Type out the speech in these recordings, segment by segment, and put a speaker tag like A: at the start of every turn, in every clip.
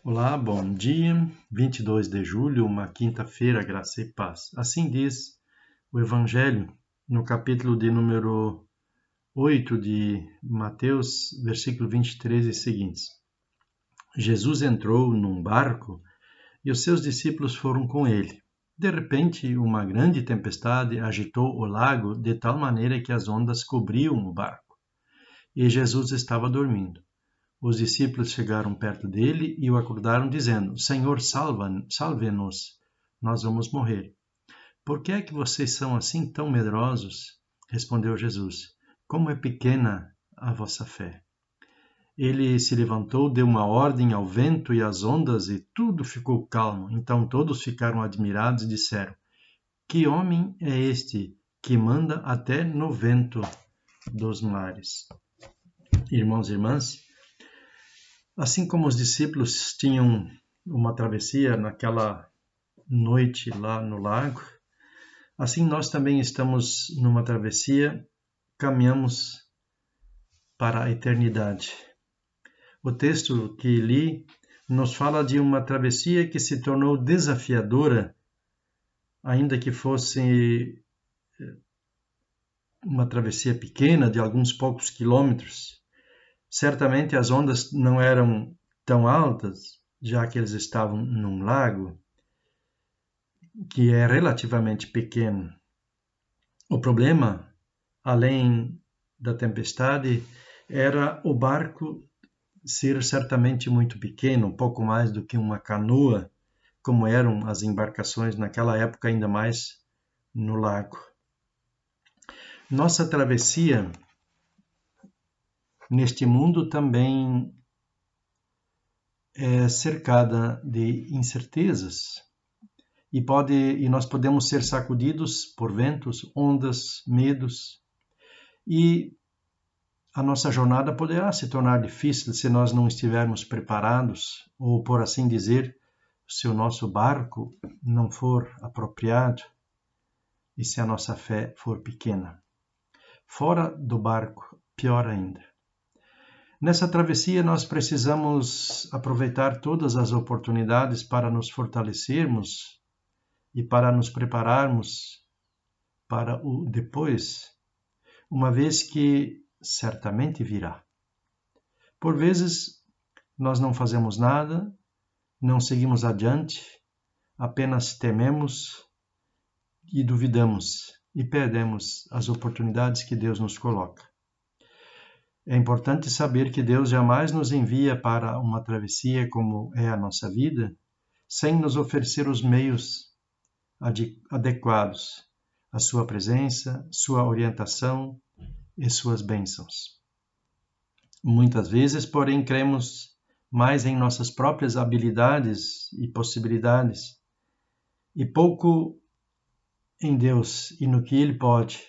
A: Olá, bom dia. 22 de julho, uma quinta-feira, graça e paz. Assim diz o Evangelho, no capítulo de número 8 de Mateus, versículo 23 e seguintes. Jesus entrou num barco e os seus discípulos foram com ele. De repente, uma grande tempestade agitou o lago de tal maneira que as ondas cobriam o barco. E Jesus estava dormindo. Os discípulos chegaram perto dele e o acordaram, dizendo: Senhor, salve-nos, nós vamos morrer. Por que é que vocês são assim tão medrosos? Respondeu Jesus: Como é pequena a vossa fé. Ele se levantou, deu uma ordem ao vento e às ondas e tudo ficou calmo. Então todos ficaram admirados e disseram: Que homem é este que manda até no vento dos mares? Irmãos e irmãs, assim como os discípulos tinham uma travessia naquela noite lá no lago, assim nós também estamos numa travessia, caminhamos para a eternidade. O texto que li nos fala de uma travessia que se tornou desafiadora, ainda que fosse uma travessia pequena de alguns poucos quilômetros. Certamente as ondas não eram tão altas, já que eles estavam num lago, que é relativamente pequeno. O problema, além da tempestade, era o barco ser certamente muito pequeno, pouco mais do que uma canoa, como eram as embarcações naquela época, ainda mais no lago. Nossa travessia neste mundo também é cercada de incertezas e nós podemos ser sacudidos por ventos, ondas, medos, e a nossa jornada poderá se tornar difícil se nós não estivermos preparados, ou por assim dizer, se o nosso barco não for apropriado e se a nossa fé for pequena. Fora do barco, pior ainda. Nessa travessia, nós precisamos aproveitar todas as oportunidades para nos fortalecermos e para nos prepararmos para o depois, uma vez que certamente virá. Por vezes, nós não fazemos nada, não seguimos adiante, apenas tememos e duvidamos e perdemos as oportunidades que Deus nos coloca. É importante saber que Deus jamais nos envia para uma travessia como é a nossa vida, sem nos oferecer os meios adequados, a sua presença, sua orientação e suas bênçãos. Muitas vezes, porém, cremos mais em nossas próprias habilidades e possibilidades e pouco em Deus e no que Ele pode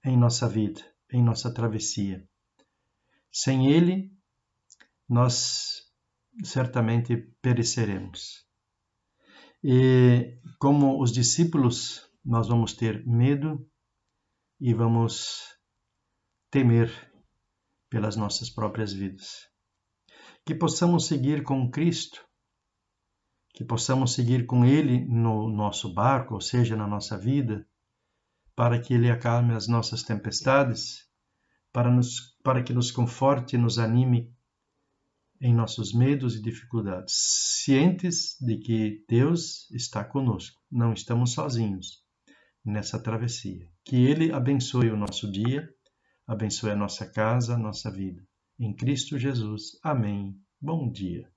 A: em nossa vida, em nossa travessia. Sem Ele, nós certamente pereceremos. E como os discípulos, nós vamos ter medo e vamos temer pelas nossas próprias vidas. Que possamos seguir com Cristo, que possamos seguir com Ele no nosso barco, ou seja, na nossa vida, para que Ele acalme as nossas tempestades, para que nos conforte e nos anime em nossos medos e dificuldades, cientes de que Deus está conosco, não estamos sozinhos nessa travessia. Que Ele abençoe o nosso dia, abençoe a nossa casa, a nossa vida. Em Cristo Jesus. Amém. Bom dia.